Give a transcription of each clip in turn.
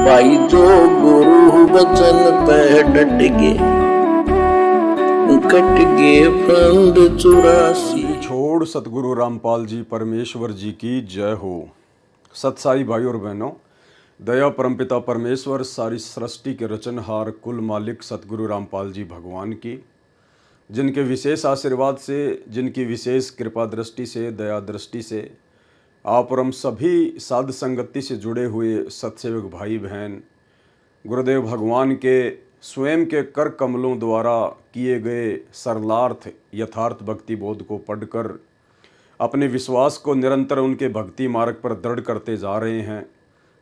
भाई जो गुरु वचन पे डट गए, कट गए फंद 84। छोड़ सतगुरु रामपाल जी परमेश्वर जी की जय हो। सत्साई भाई और बहनों, दया परमपिता परमेश्वर सारी सृष्टि के रचनहार कुल मालिक सतगुरु रामपाल जी भगवान की, जिनके विशेष आशीर्वाद से, जिनकी विशेष कृपा दृष्टि से, दया दृष्टि से आप और हम सभी साध संगति से जुड़े हुए सत्सेवक भाई बहन गुरुदेव भगवान के स्वयं के कर कमलों द्वारा किए गए सरलार्थ यथार्थ भक्ति बोध को पढ़कर अपने विश्वास को निरंतर उनके भक्ति मार्ग पर दृढ़ करते जा रहे हैं।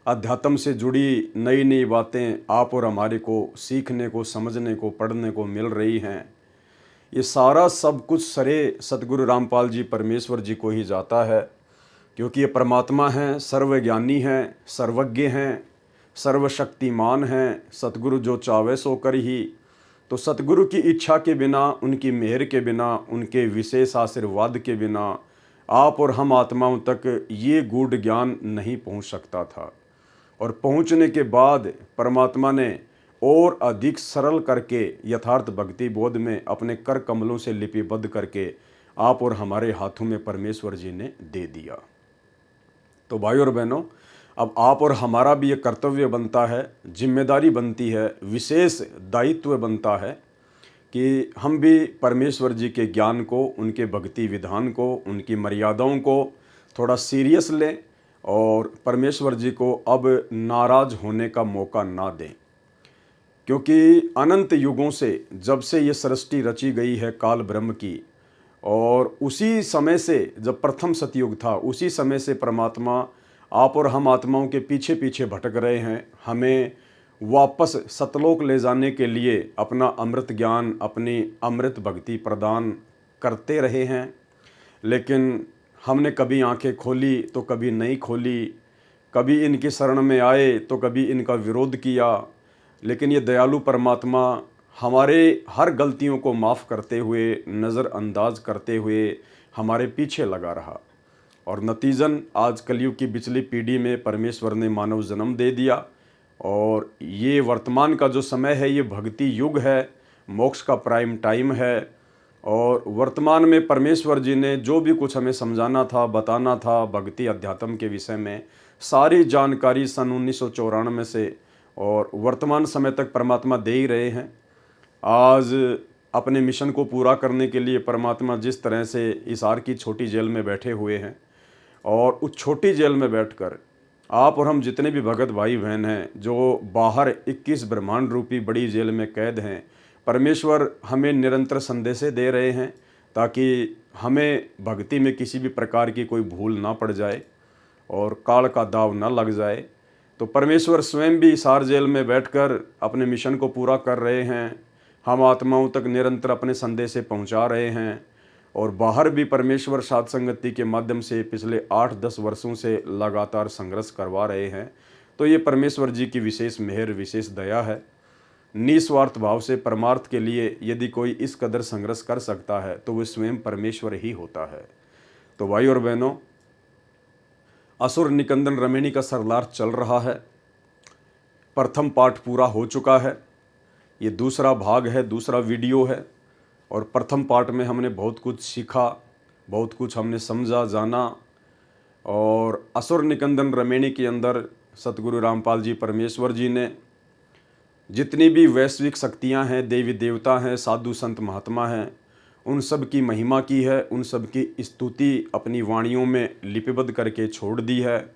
अध्यात्म से जुड़ी नई नई बातें आप और हमारे को सीखने को, समझने को, पढ़ने को मिल रही हैं। ये सारा सब कुछ सरे सतगुरु रामपाल जी परमेश्वर जी को ही जाता है, क्योंकि ये परमात्मा हैं, सर्वज्ञानी हैं, सर्वज्ञ हैं, सर्वशक्तिमान हैं। सतगुरु जो चावे सो कर ही। तो सतगुरु की इच्छा के बिना, उनकी मेहर के बिना, उनके विशेष आशीर्वाद के बिना आप और हम आत्माओं तक ये गूढ़ ज्ञान नहीं पहुंच सकता था। और पहुंचने के बाद परमात्मा ने और अधिक सरल करके यथार्थ भक्ति बोध में अपने कर कमलों से लिपिबद्ध करके आप और हमारे हाथों में परमेश्वर जी ने दे दिया। तो भाई और बहनों, अब आप और हमारा भी ये कर्तव्य बनता है, जिम्मेदारी बनती है, विशेष दायित्व बनता है कि हम भी परमेश्वर जी के ज्ञान को, उनके भक्ति विधान को, उनकी मर्यादाओं को थोड़ा सीरियस लें और परमेश्वर जी को अब नाराज होने का मौका ना दें। क्योंकि अनंत युगों से, जब से ये सृष्टि रची गई है काल ब्रह्म की, और उसी समय से जब प्रथम सतयुग था, उसी समय से परमात्मा आप और हम आत्माओं के पीछे पीछे भटक रहे हैं। हमें वापस सतलोक ले जाने के लिए अपना अमृत ज्ञान, अपनी अमृत भक्ति प्रदान करते रहे हैं। लेकिन हमने कभी आंखें खोली तो कभी नहीं खोली, कभी इनकी शरण में आए तो कभी इनका विरोध किया। लेकिन ये दयालु परमात्मा हमारे हर गलतियों को माफ़ करते हुए, नज़रअंदाज करते हुए हमारे पीछे लगा रहा। और नतीजन आज कलयुग की पिछली पीढ़ी में परमेश्वर ने मानव जन्म दे दिया। और ये वर्तमान का जो समय है, ये भक्ति युग है, मोक्ष का प्राइम टाइम है। और वर्तमान में परमेश्वर जी ने जो भी कुछ हमें समझाना था, बताना था भक्ति अध्यात्म के विषय में, सारी जानकारी सन 1994 से और वर्तमान समय तक परमात्मा दे ही रहे हैं। आज अपने मिशन को पूरा करने के लिए परमात्मा जिस तरह से हिसार की छोटी जेल में बैठे हुए हैं, और उस छोटी जेल में बैठकर आप और हम जितने भी भगत भाई बहन हैं जो बाहर 21 ब्रह्मांड रूपी बड़ी जेल में कैद हैं, परमेश्वर हमें निरंतर संदेशें दे रहे हैं ताकि हमें भक्ति में किसी भी प्रकार की कोई भूल ना पड़ जाए और काल का दाव ना लग जाए। तो परमेश्वर स्वयं भी हिसार जेल में बैठकर अपने मिशन को पूरा कर रहे हैं। हम आत्माओं तक निरंतर अपने संदेशें पहुंचा रहे हैं। और बाहर भी परमेश्वर साध संगति के माध्यम से पिछले 8-10 वर्षों से लगातार संघर्ष करवा रहे हैं। तो ये परमेश्वर जी की विशेष मेहर, विशेष दया है। निस्वार्थ भाव से परमार्थ के लिए यदि कोई इस कदर संघर्ष कर सकता है तो वह स्वयं परमेश्वर ही होता है। तो भाई और बहनों, असुर निकंदन रमेणी का सरलार्थ चल रहा है। प्रथम पाठ पूरा हो चुका है, ये दूसरा भाग है, दूसरा वीडियो है। और प्रथम पार्ट में हमने बहुत कुछ सीखा, बहुत कुछ हमने समझा, जाना। और असुर निकंदन रमेणी के अंदर सतगुरु रामपाल जी परमेश्वर जी ने जितनी भी वैश्विक शक्तियां हैं, देवी देवता हैं, साधु संत महात्मा हैं, उन सब की महिमा की है, उन सब की स्तुति अपनी वाणियों में लिपिबद्ध करके छोड़ दी है।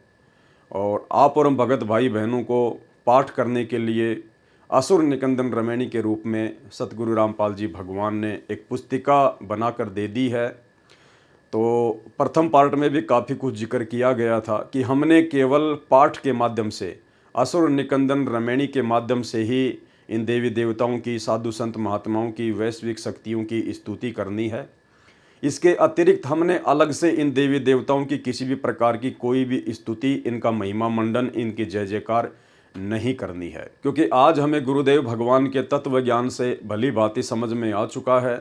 और आप और हम भगत भाई बहनों को पाठ करने के लिए असुर निकंदन रमेणी के रूप में सतगुरु रामपाल जी भगवान ने एक पुस्तिका बनाकर दे दी है। तो प्रथम पार्ट में भी काफ़ी कुछ जिक्र किया गया था कि हमने केवल पाठ के माध्यम से, असुर निकंदन रमेणी के माध्यम से ही इन देवी देवताओं की, साधु संत महात्माओं की, वैश्विक शक्तियों की स्तुति करनी है। इसके अतिरिक्त हमने अलग से इन देवी देवताओं की किसी भी प्रकार की कोई भी स्तुति, इनका महिमा मंडन, इनकी जय जयकार नहीं करनी है। क्योंकि आज हमें गुरुदेव भगवान के तत्व ज्ञान से भली भांति समझ में आ चुका है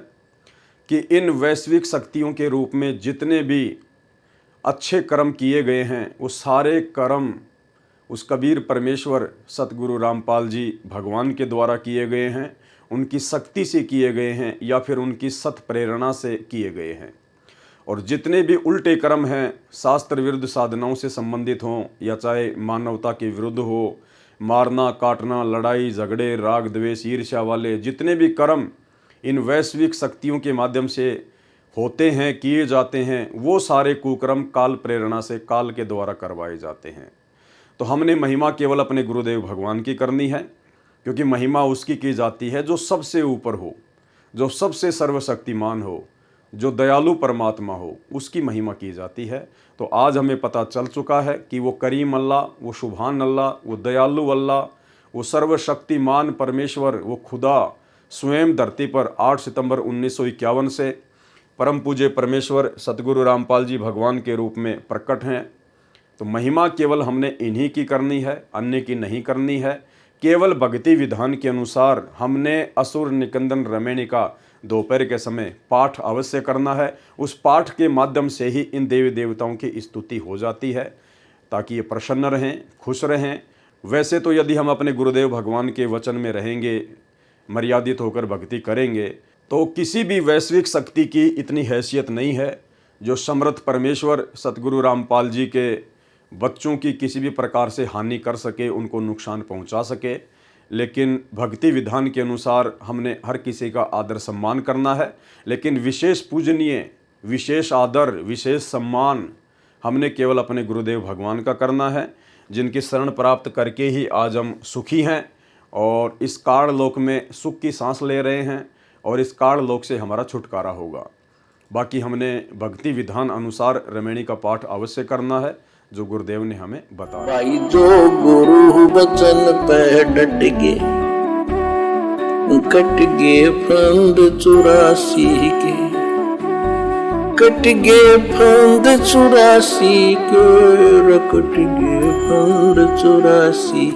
कि इन वैश्विक शक्तियों के रूप में जितने भी अच्छे कर्म किए गए हैं, वो सारे कर्म उस कबीर परमेश्वर सतगुरु रामपाल जी भगवान के द्वारा किए गए हैं, उनकी शक्ति से किए गए हैं या फिर उनकी सत प्रेरणा से किए गए हैं। और जितने भी उल्टे कर्म हैं, शास्त्र विरुद्ध साधनाओं से संबंधित हों या चाहे मानवता के विरुद्ध हो, मारना काटना, लड़ाई झगड़े, राग द्वेष, ईर्ष्या वाले जितने भी कर्म इन वैश्विक शक्तियों के माध्यम से होते हैं, किए जाते हैं, वो सारे कुकर्म काल प्रेरणा से, काल के द्वारा करवाए जाते हैं। तो हमने महिमा केवल अपने गुरुदेव भगवान की करनी है, क्योंकि महिमा उसकी की जाती है जो सबसे ऊपर हो, जो सबसे सर्वशक्तिमान हो, जो दयालु परमात्मा हो, उसकी महिमा की जाती है। तो आज हमें पता चल चुका है कि वो करीम अल्लाह, वो सुभान अल्लाह, वो दयालु अल्लाह, वो सर्वशक्तिमान परमेश्वर, वो खुदा स्वयं धरती पर 8 सितंबर 1951 से परम पूज्य परमेश्वर सतगुरु रामपाल जी भगवान के रूप में प्रकट हैं। तो महिमा केवल हमने इन्हीं की करनी है, अन्य की नहीं करनी है। केवल भक्ति विधान के अनुसार हमने असुर निकंदन रमैनी का दोपहर के समय पाठ अवश्य करना है। उस पाठ के माध्यम से ही इन देवी देवताओं की स्तुति हो जाती है, ताकि ये प्रसन्न रहें, खुश रहें। वैसे तो यदि हम अपने गुरुदेव भगवान के वचन में रहेंगे, मर्यादित होकर भक्ति करेंगे, तो किसी भी वैश्विक शक्ति की इतनी हैसियत नहीं है जो समर्थ परमेश्वर सतगुरु रामपाल जी के बच्चों की किसी भी प्रकार से हानि कर सके, उनको नुकसान पहुंचा सके। लेकिन भक्ति विधान के अनुसार हमने हर किसी का आदर सम्मान करना है, लेकिन विशेष पूजनीय, विशेष आदर, विशेष सम्मान हमने केवल अपने गुरुदेव भगवान का करना है, जिनकी शरण प्राप्त करके ही आज हम सुखी हैं और इस काल लोक में सुख की सांस ले रहे हैं और इस काल लोक से हमारा छुटकारा होगा। बाकी हमने भक्ति विधान अनुसार रमैनी का पाठ अवश्य करना है, जो गुरुदेव ने हमें बताया। भाई जो गुरु बचन पे डट गए, कट गए फंद 84 के, कट गए फंद 84 के, कट गए फंद 84।